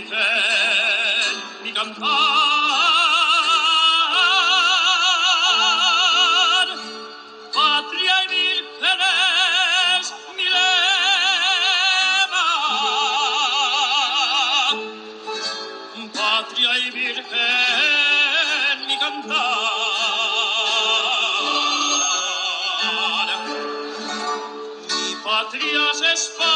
virgen mi cantar, patria y vírgenes mi lema, patria y virgen mi cantar, mi patria es España.